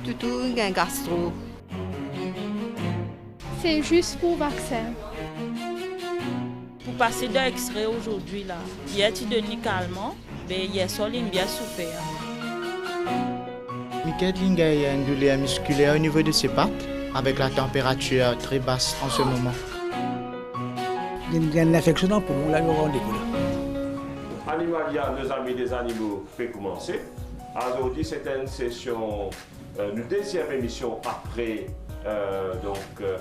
Toutou, un gastro. C'est juste pour vaccin. Pour passer d'un extrait aujourd'hui, là, hier tu te dis calmement, mais hier soir, il bien souffert. Michael a une douleur musculaire au niveau de ses pattes, avec la température très basse en ce moment. Il y a une infection dans le poumon, là, le rendez-vous. Animalia, nos amis des animaux, fait commencer. Aujourd'hui, c'est une session, une deuxième émission après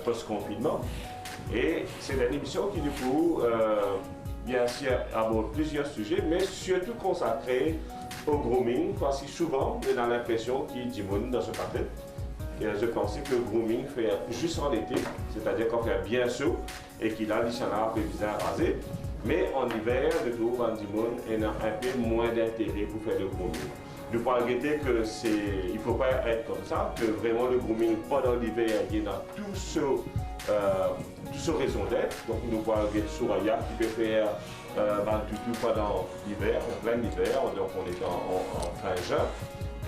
post-confinement. Et c'est une émission qui, du coup, bien sûr, aborde plusieurs sujets, mais surtout consacrée au grooming, parce que souvent, on a l'impression qu'il diminue dans ce paquet. Et je pensais que le grooming fait juste en été, c'est-à-dire qu'on fait bien chaud et qu'il a un peu bizarre rasé. Mais en hiver, de tout, on a un peu moins d'intérêt pour faire le grooming. Nous pouvons regretter que il ne faut pas être comme ça, que vraiment le grooming pendant l'hiver, il y a tout ce raison d'être. Donc nous pouvons regretter Souraya qui peut faire tout pendant l'hiver, en plein hiver, donc on est en fin juin.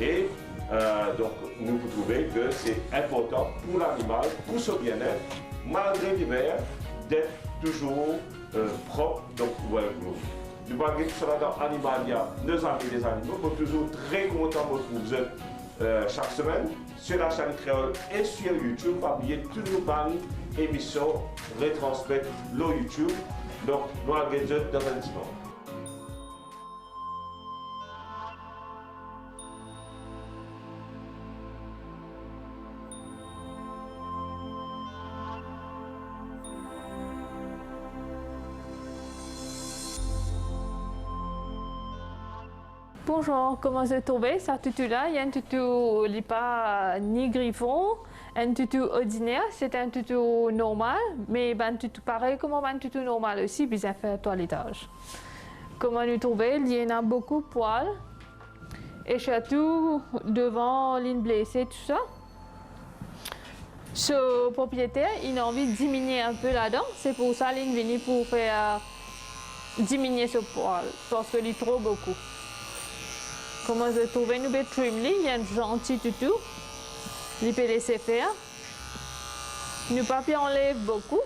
Et donc nous trouvons que c'est important pour l'animal, pour son bien-être, malgré l'hiver, d'être toujours propre, donc pour le grooming. Nous voyons que cela dans Animalia, nos amis des animaux, sont toujours très contents de vous chaque semaine sur la chaîne créole et sur YouTube. Pas oublier toutes nos bandes émissions retransmettre le YouTube. Donc, nous allons dans un instant. Bonjour, comment vous trouvez ça toutou là? Il y a un toutou qui n'est pas ni griffon, un toutou ordinaire, c'est un toutou normal, mais un toutou pareil comme un toutou normal aussi, puis ça fait toilettage. Comment nous trouver? Il y en a beaucoup de poils, et surtout devant l'une blessée, tout ça. Ce propriétaire, il a envie de diminuer un peu là-dedans, c'est pour ça qu'il est venu pour faire diminuer ce poil, parce qu'il est trop beaucoup. Comment je trouve nous trimli, il y a un gentil toutou, il peut laisser faire. Nous papiers enlève beaucoup.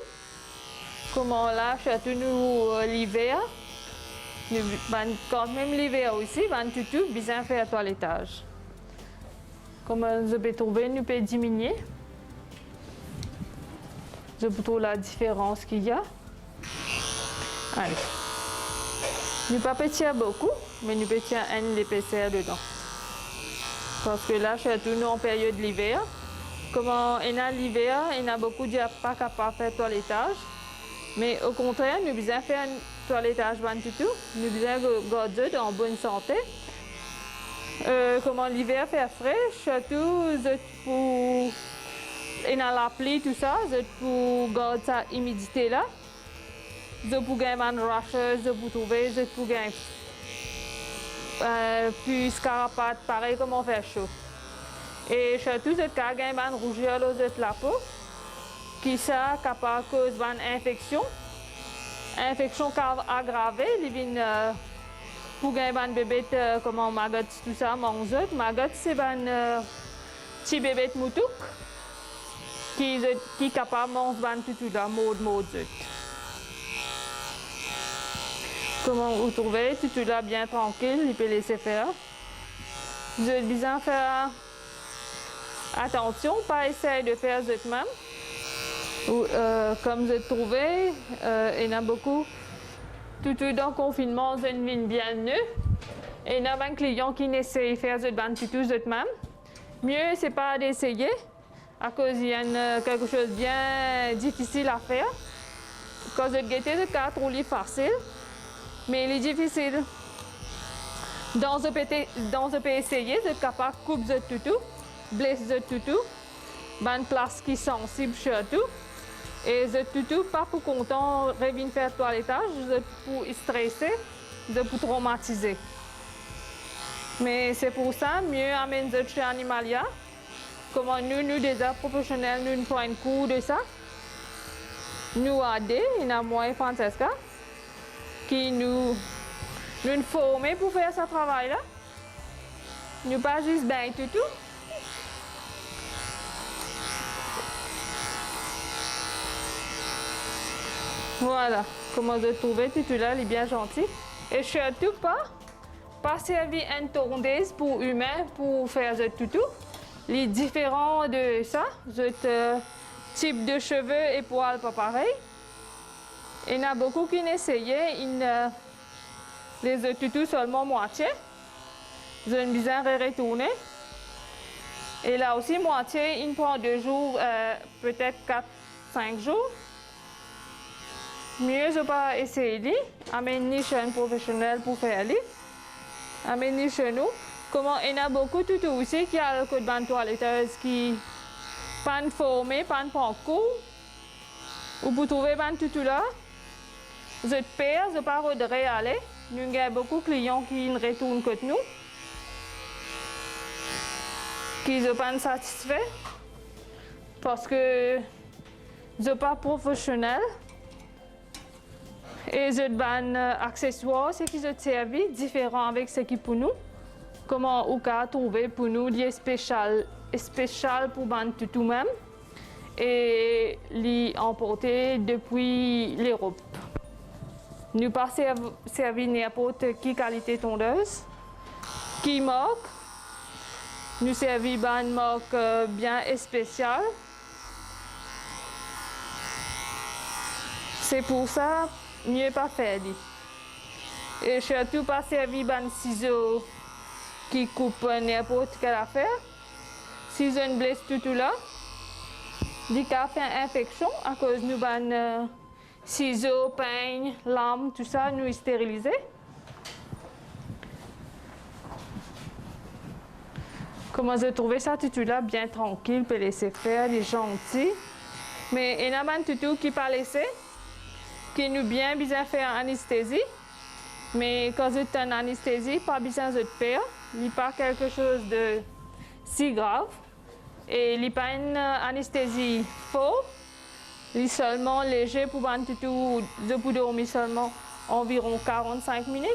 Comment là, surtout nous l'hiver, quand même l'hiver aussi, un toutou bien faire toilettage. Comment je peux trouver, nous peut diminuer. Je peux trouver la différence qu'il y a. Allez. Nous pas tirer beaucoup, mais nous pouvons tirer une épaisseur dedans. Parce que là, surtout nous en période d'hiver, comment on a l'hiver, il y a beaucoup de pas capable de faire toilettage. Mais au contraire, nous devons faire un toilettage tout. Nous devons garder en bonne santé. Comment l'hiver fait frais, surtout pour il y a la pluie, tout ça, pour garder sa humidité là. Je peux gagner un rasher, je peux trouver, je peux gagner puis scarapate, pareil comme on fait chaud. Et surtout, je peux gagner une rougeur de la peau, qui ça capable de causer une infection. Infection aggravée, il vient pour gagner un bébé comme un maggot, tout ça, manger. Maggot, c'est un petit bébé de moutouk qui est capable de manger tout ça, mode. Comment vous trouvez, tout là bien tranquille, il peut laisser faire. Vous devez bien faire attention, pas essayer de faire vous-même. Comme vous trouvez, il y en a beaucoup. Tout dans le confinement, vous avez bien nœud. Et il y a un client qui essaie de faire tout vous-même. Mieux, c'est pas d'essayer, à cause il y a quelque chose de bien difficile à faire. Quand vous êtes c'est trop facile. Mais il est difficile. Dans ce peut essayer, vous êtes capable de couper le toutou, blesser le toutou, une place qui est sensible surtout. Et le toutou, pas pour content de revenir faire toilettage, pour stresser, pour traumatiser. Mais c'est pour ça, mieux amener chez Animalia. Comment nous déjà professionnels, nous prenons un cours de ça. Nous aidons, il y a moi et Francesca, qui nous forment pour faire ce travail-là. Nous pas juste bien tout. Voilà, comment je trouvais tout là, il est bien gentil. Et surtout pas servir une tondeuse pour humain pour faire ce toutou. Il est différent de ça, ce type de cheveux et poils pas pareil. Il y en a beaucoup qui essayaient les tutus seulement moitié. Je ne bien retourner. Et là aussi, moitié, il prend 2 jours, peut-être 4-5 jours. Mieux, je pas essayer, amener chez un professionnel pour faire les. Amener chez nous. Comment il y en a beaucoup de tutus aussi qui a le code de toiletteuse qui pas formé, pas en cours. Ou pour trouver un tutu là. Je perds, je pas redresser aller. Nous avons beaucoup de clients qui ne retournent que nous. Qui ne sont pas satisfaits. Parce que je ne suis pas professionnel. Et je ban accessoires, c'est qui je servi différent avec ce qui pour nous. Comment on peut trouver pour nous des spécial pour ban tout même. Et les emporter depuis l'Europe. Nous pas servi n'importe quelle qualité tondeuse. Qui marque. Nous servi une marque bien spéciale. C'est pour ça, mieux pas faire. Et surtout pas servi un ciseau qui coupe n'importe quelle affaire. Si je ne blesse tout là, il peut faire une infection à cause de nos ciseaux, peigne, lame, tout ça, nous stériliser. Comment j'ai trouvé ça tutu là bien tranquille, peut laisser faire, il est gentil. Mais il y a un tutu qui pas laissé, qui nous bien faire anesthésie. Mais quand c'est une anesthésie, pas besoin de faire, il n'est pas quelque chose de si grave. Et il n'est pas une anesthésie forte, il est seulement léger pour un tutu, je peux dormir seulement environ 45 minutes.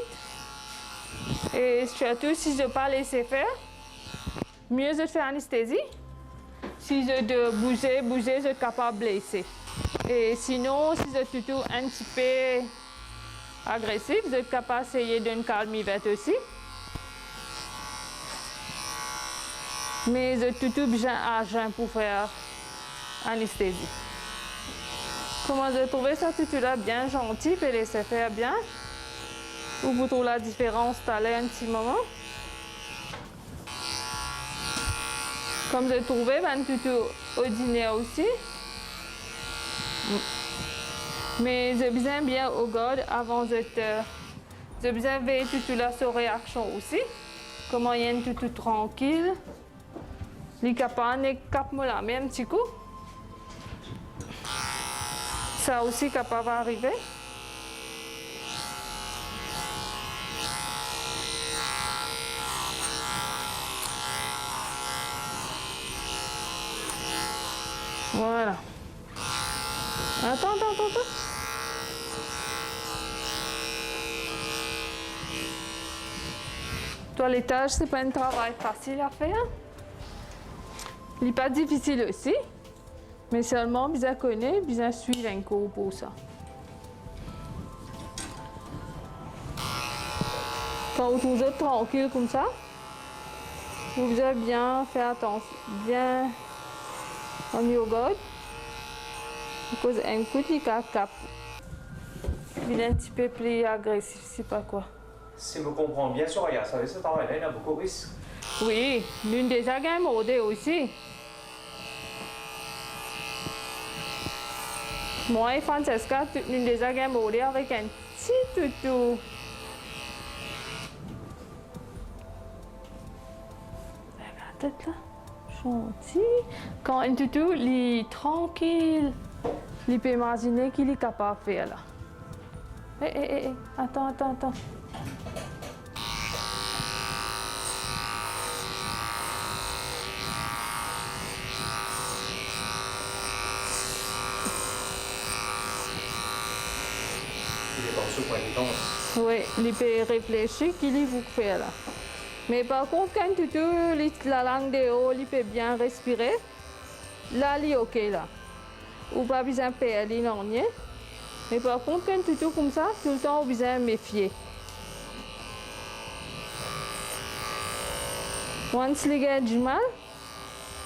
Et surtout si je ne pas laisser faire, mieux je fais anesthésie. Si je dois bouger, je suis capable de blesser. Et sinon, si je suis tout un petit peu agressif, je suis capable d'essayer de calmer vite aussi. Mais je suis tout bien à jeun pour faire anesthésie. Comment j'ai trouvé ça tutu là bien gentil, peut laisser faire bien. Ou vous trouvez la différence d'aller un petit moment. Comme j'ai trouvé un tutu ordinaire aussi. Mais j'ai besoin bien au garde avant de j'ai besoin de tutu là sur réaction aussi. Comment il y a un tutu tranquille. Les capanes et cap me la met un petit coup. Ça aussi capable d'arriver. Voilà. Attends. Toilettage, c'est pas un travail facile à faire. Il n'est pas difficile aussi, mais seulement bien connaître, bien suivre un cours pour ça. Quand vous êtes tranquille comme ça, vous devez bien faire attention, bien en yoga. Parce un coup de cap, il est un petit peu plus agressif, je sais pas quoi. Si je comprends bien, Soraya, ça veut dire que il y a beaucoup de risques. Oui, l'une des agents modés aussi. Moi et Francesca, l'une des agents modés avec un petit toutou. Regarde là, gentil. Quand un toutou, il est tranquille. Il peut imaginer qu'il est capable de faire là. Hé, attends. Oui, il peut réfléchir qu'il vous fait là. Mais par contre, quand tu la langue de haut, il peut bien respirer. Là, il est OK là. Ou pas besoin de perdre l'ornier. Mais par contre, quand tu touches comme ça, tout le temps, on besoin de méfier. Once les gars du mal,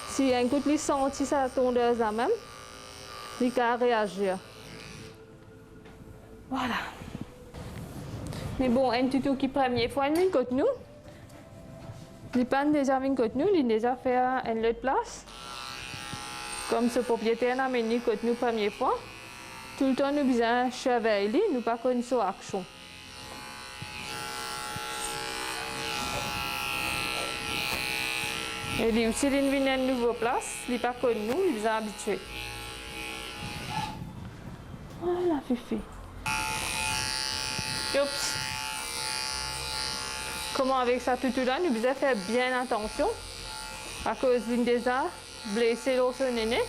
si un coup de senti sa tondeuse à même, il peut réagir. Voilà. Mais bon, un tuto qui première fois une côté nous. Les pannes déjà viennent côté nous, il déjà fait une autre place. Comme ce propriétaire n'a mené côté nous première fois. Tout le temps, nous besoin surveiller, nous pas connaître son action. Et lui aussi, il vient à une nouvelle place, il n'est pas connu, il est habitué. Voilà, Fifi. Oups. Comment avec ça tout là, nous devons faire bien attention à cause d'une déjà blessé l'autre néné.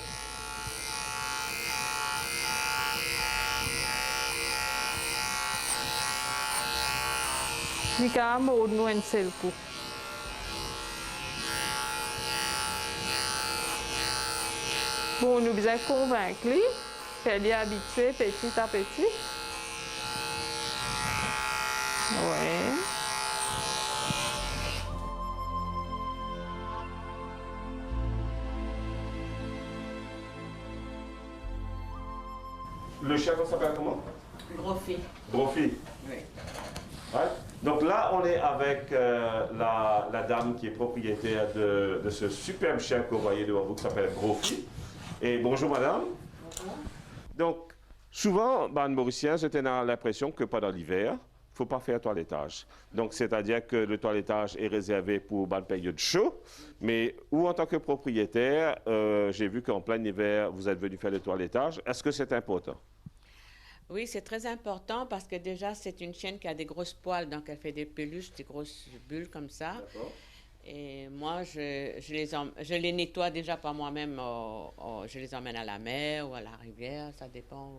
Il y a un mot de nous un seul coup. Bon, nous devons convaincre, qu'elle est habituée petit à petit. Ouais. Le chien, on s'appelle comment? Grofi. Grofi. Oui. Ouais. Donc là, on est avec la dame qui est propriétaire de ce superbe chien que vous voyez devant vous qui s'appelle Grofi. Et bonjour madame. Bonjour. Donc, souvent, dans le Mauricien, j'étais dans l'impression que pendant l'hiver, il ne faut pas faire toilettage. Donc, c'est-à-dire que le toilettage est réservé pour une période chaude. Mais ou en tant que propriétaire, j'ai vu qu'en plein hiver, vous êtes venu faire le toilettage. Est-ce que c'est important? Oui, c'est très important parce que déjà, c'est une chienne qui a des grosses poils, donc elle fait des peluches, des grosses bulles comme ça. Et moi, je les nettoie déjà par moi-même. Je les emmène à la mer ou à la rivière, ça dépend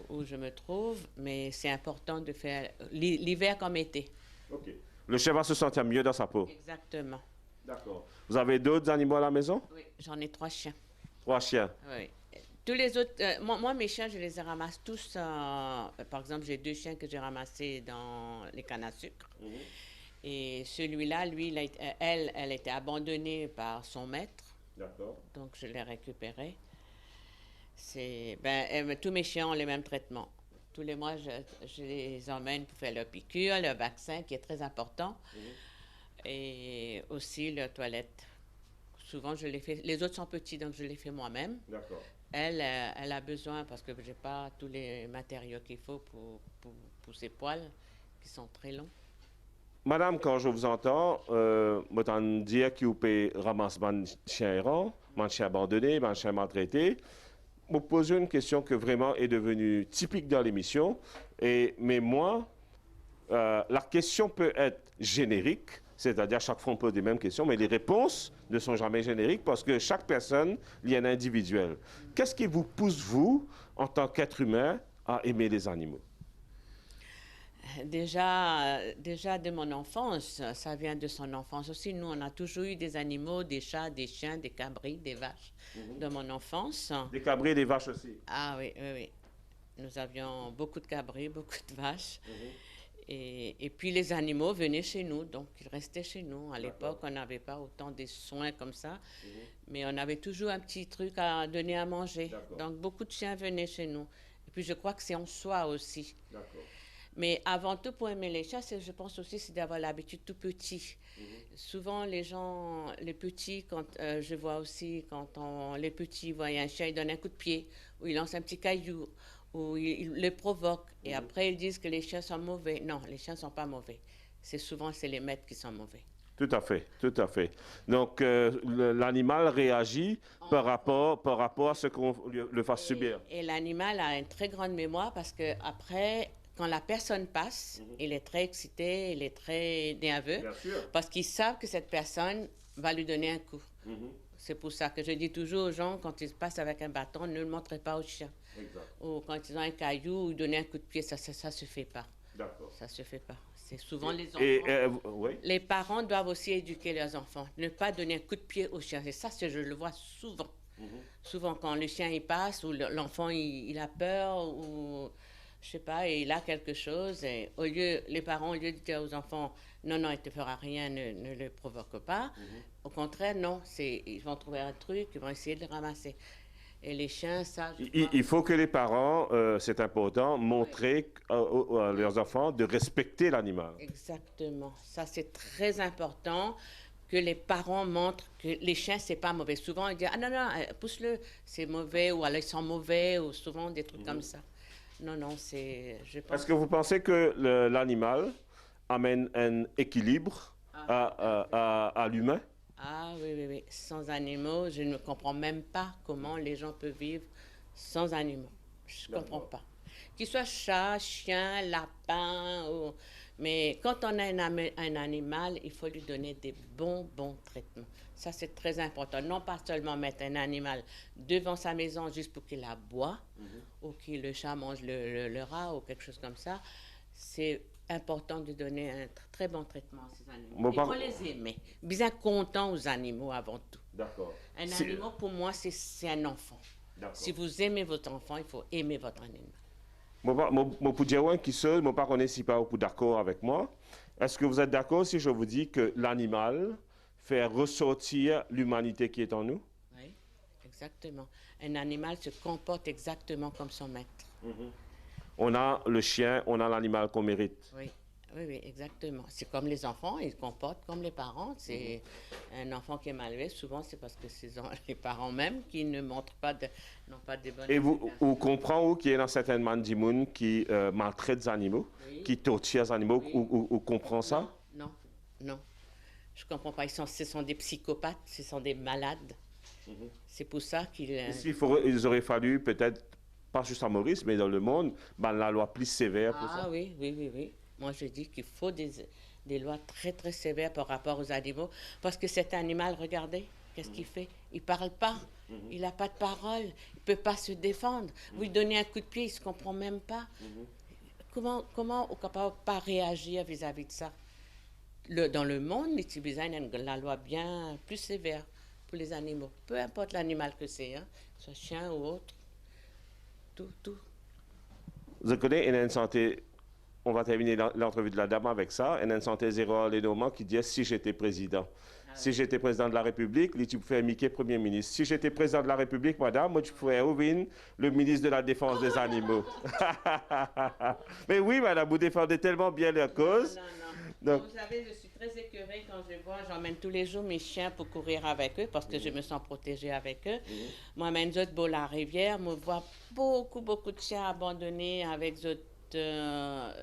où je me trouve. Mais c'est important de faire l'hiver comme été. OK. Le chien va se sentir mieux dans sa peau. Exactement. D'accord. Vous avez d'autres animaux à la maison? Oui, j'en ai 3 chiens. 3 chiens? Oui. Tous les autres, moi, mes chiens, je les ramasse tous. Par exemple, j'ai 2 chiens que j'ai ramassés dans les cannes à sucre. Et celui-là, lui, elle a été abandonnée par son maître. D'accord. Donc, je l'ai récupéré. Tous mes chiens ont les mêmes traitements. Tous les mois, je les emmène pour faire leur piqûre, leur vaccin, qui est très important. Et aussi leur toilette. Souvent, je les fais. Les autres sont petits, donc je les fais moi-même. D'accord. Elle a besoin, parce que je n'ai pas tous les matériaux qu'il faut pour ses poils, qui sont très longs. Madame, quand je vous entends, m'entends dire que vous pouvez ramasser mon chien errant, mon chien abandonné, mon chien maltraité. Je me pose une question qui vraiment est devenue typique dans l'émission. Mais moi, la question peut être générique, c'est-à-dire chaque fois on pose les mêmes questions, mais les réponses ne sont jamais génériques parce que chaque personne, il y a un individuel. Qu'est-ce qui vous pousse, vous, en tant qu'être humain, à aimer les animaux? Déjà de mon enfance, ça vient de son enfance aussi. Nous, on a toujours eu des animaux, des chats, des chiens, des cabris, des vaches de mon enfance. Des cabris et des vaches aussi? Ah oui, oui, oui. Nous avions beaucoup de cabris, beaucoup de vaches. Et puis les animaux venaient chez nous, donc ils restaient chez nous. À l'époque, on n'avait pas autant de soins comme ça, mais on avait toujours un petit truc à donner à manger. Donc beaucoup de chiens venaient chez nous. Et puis je crois que c'est en soi aussi. Mais avant tout, pour aimer les chiens, je pense aussi, c'est d'avoir l'habitude tout petit. Souvent, les gens, les petits, je vois aussi, les petits voient un chien, ils donnent un coup de pied, ou ils lancent un petit caillou, ou ils le provoquent. Et après, ils disent que les chiens sont mauvais. Non, les chiens ne sont pas mauvais. Souvent, c'est les maîtres qui sont mauvais. Tout à fait, tout à fait. Donc, l'animal réagit par rapport à ce qu'on le fasse subir. Et l'animal a une très grande mémoire parce qu'après, quand la personne passe, il est très excité, il est très nerveux, parce qu'ils savent que cette personne va lui donner un coup. C'est pour ça que je dis toujours aux gens, quand ils passent avec un bâton, ne le montrez pas aux chiens. Ou quand ils ont un caillou, ou donner un coup de pied, ça se fait pas. Ça se fait pas. C'est souvent les enfants. Les parents doivent aussi éduquer leurs enfants. Ne pas donner un coup de pied aux chiens. Et ça, je le vois souvent. Souvent, quand le chien il passe, ou l'enfant il a peur, ou je sais pas, et il a quelque chose, et les parents, au lieu de dire aux enfants, non, il ne te fera rien, ne le provoque pas, au contraire, non, ils vont trouver un truc, ils vont essayer de le ramasser. Et les chiens, ça... Il faut que les parents, c'est important, montrer à leurs enfants de respecter l'animal. Exactement. Ça, c'est très important que les parents montrent que les chiens, c'est pas mauvais. Souvent, ils disent, ah non, pousse-le, c'est mauvais, ou alors ils sont mauvais, ou souvent des trucs comme ça. Non, je pense... Est-ce que vous pensez que l'animal amène un équilibre à l'humain? Ah oui. Sans animaux, je ne comprends même pas comment les gens peuvent vivre sans animaux. Je ne comprends pas. Qu'ils soient chat, chien, lapin, mais quand on a un animal, il faut lui donner des bons traitements. Ça, c'est très important. Non pas seulement mettre un animal devant sa maison juste pour qu'il aboie, ou que le chat mange le rat, ou quelque chose comme ça. C'est important de donner un très bon traitement à ces animaux. Il faut les aimer. Bien content aux animaux avant tout. D'accord. Un animal, pour moi, c'est un enfant. Si vous aimez votre enfant, il faut aimer votre animal. Je peux dire qui seul, je ne connais pas d'accord avec moi. Est-ce que vous êtes d'accord si je vous dis que l'animal fait ressortir l'humanité qui est en nous? Oui, exactement. Un animal se comporte exactement comme son maître. On a le chien, on a l'animal qu'on mérite. Oui, exactement. C'est comme les enfants, ils se comportent comme les parents. C'est un enfant qui est mal élevé, souvent c'est parce que c'est les parents même qui ne montrent pas n'ont pas de bonnes... Et vous comprenez qu'il y a dans certaines mandimounes qui maltraitent les animaux, qui torturent les animaux, ou comprend ça? Non. Je ne comprends pas. Ce sont des psychopathes, ce sont des malades. C'est pour ça qu'ils... Il aurait fallu peut-être, pas juste à Maurice, mais dans le monde, la loi plus sévère pour ça. Ah oui. Moi, je dis qu'il faut des lois très, très sévères par rapport aux animaux. Parce que cet animal, regardez, qu'est-ce qu'il fait? Il ne parle pas. Il n'a pas de parole. Il ne peut pas se défendre. Vous lui donnez un coup de pied, il ne se comprend même pas. Comment on est capable de pas réagir vis-à-vis de ça? Dans le monde, il y a la loi bien plus sévère pour les animaux. Peu importe l'animal que c'est, soit chien ou autre. Tout. Je connais une santé, on va terminer l'entrevue de la dame avec ça, une santé zéro les Normands qui dit si j'étais président. Si j'étais président de la République, tu pouvais Mickey Premier ministre. Si j'étais président de la République, madame, moi, tu pouvais ouvrir le ministre de la Défense des animaux. Mais oui, madame, vous défendez tellement bien leur cause. Non. Donc, vous savez, je suis très écœurée quand j'emmène tous les jours mes chiens pour courir avec eux parce que je me sens protégée avec eux. Moi, même d'autres beau la rivière, je vois beaucoup de chiens abandonnés avec d'autres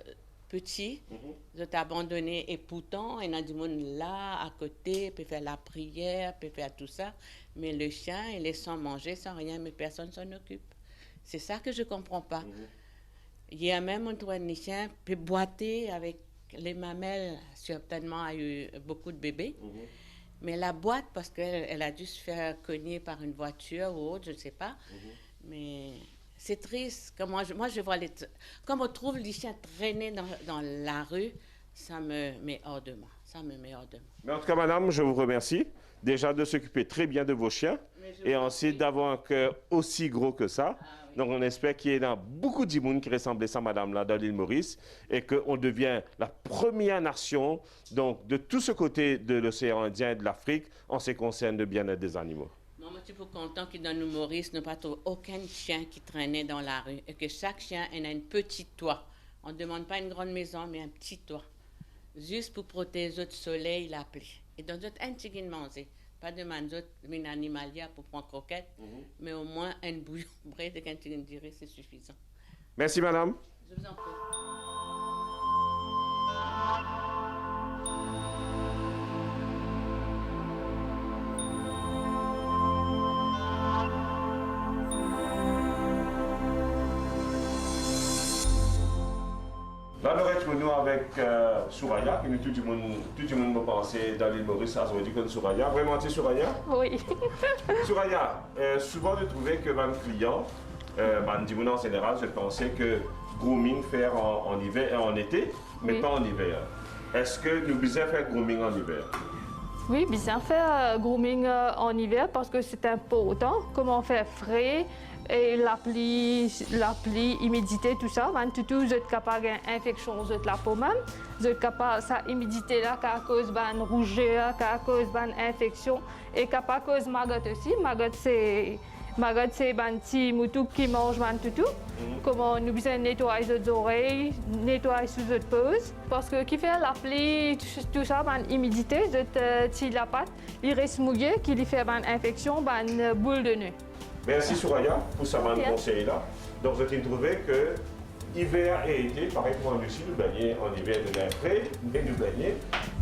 petits, d'autres abandonnés et pourtant, il y a du monde là, à côté, peut faire la prière, peut faire tout ça, mais le chien, il est sans manger, sans rien, mais personne s'en occupe. C'est ça que je ne comprends pas. Il y a même un chien qui peut boiter avec les mamelles, certainement a eu beaucoup de bébés, mais la boîte, parce qu'elle a dû se faire cogner par une voiture ou autre, je ne sais pas, mais c'est triste. Moi, je vois comme on trouve les chiens traîner dans la rue, ça me met hors de moi. Mais en tout cas, madame, je vous remercie déjà de s'occuper très bien de vos chiens et ensuite d'avoir un cœur aussi gros que ça. Donc, on espère qu'il y a beaucoup de monde qui ressemble à ça, madame-là, dans l'île Maurice, et qu'on devient la première nation donc, de tout ce côté de l'océan Indien et de l'Afrique en ce qui concerne le bien-être des animaux. Moi, je suis content que dans l'île Maurice, nous n'avons pas aucun chien qui traînait dans la rue et que chaque chien ait un petit toit. On ne demande pas une grande maison, mais un petit toit. Juste pour protéger du soleil, la pluie. Et dans d'autres, un petit manger. Pas de manger un animalier pour prendre croquette, mais au moins un bouillon près de quand tu dirais c'est suffisant. Merci, madame. Je vous en prie. Là, nous retrouvons avec Souraya, qui nous tout le monde me pensait dans l'île Maurice, à ce moment comme Souraya. Vraiment, c'est Souraya? Oui. Souraya, souvent je trouvais que mon client, en général, je pensais que grooming faire en hiver et en été, mais pas en hiver. Est-ce que nous devons faire grooming en hiver? Oui, bien faire grooming en hiver parce que c'est important. Comment faire frais et l'appli, humidité, tout ça. Tout, vous êtes capable d'infection de la peau même. Vous êtes capable ça humidité là, à cause de rougeur, à cause d'infection et à cause de maggot aussi. Maggot, c'est un petit mouton qui mange tout. Comment nous besoin nettoyer les oreilles, nettoyer sous notre pose. Parce que qui fait l'appli, tout ça, l'humidité, si la pâte, il reste mouillé, qui lui fait une infection, une boule de nez. Merci Souraya pour ce conseil-là. Donc, je t'ai trouvé que hiver et été, pareil pour nous aussi, nous baignons en hiver de l'air frais, mais nous baignons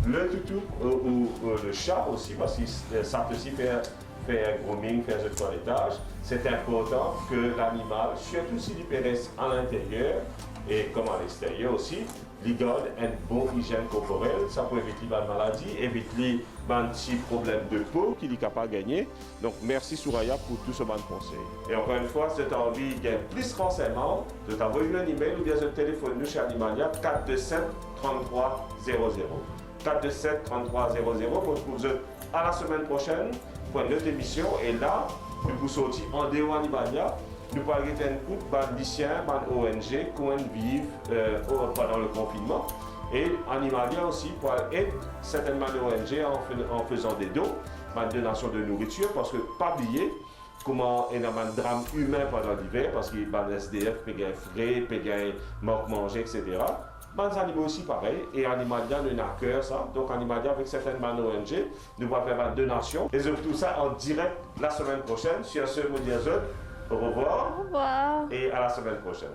le toutou ou le chat aussi, parce que ça peut aussi faire grooming, faire le toilettage. C'est important que l'animal, surtout s'il reste à l'intérieur et comme à l'extérieur aussi, il garde une bonne hygiène corporelle. Ça peut éviter la maladie, éviter un petit problème de peau qu'il est capable de gagner. Donc, merci Souraya pour tout ce bon conseil. Et encore une fois, si tu as envie de gagner plus de renseignements, je t'envoie un email ou bien un téléphone nous chez Animalia 427 33 00. 427 33 00. On se retrouve à la semaine prochaine pour une autre émission. Et là, nous vous sortir en dehors Animalia. Nous parlons d'un coup de lycéens, ONG, qui vivent pendant le confinement. Et Animalia aussi pour aider certainement l'ONG en faisant des dons, des donations de nourriture, parce que pas oublier comment il y a un drame humain pendant l'hiver, parce qu'il y a des SDF, qui ont frais, qui ont manque manger, etc. Les animaux aussi pareil, et Animalia nous a cœur ça. Donc Animalia avec certaines ONG, nous allons faire une donation. Et tout ça en direct la semaine prochaine. Sur ce, vous dis au revoir. Au revoir. Et à la semaine prochaine.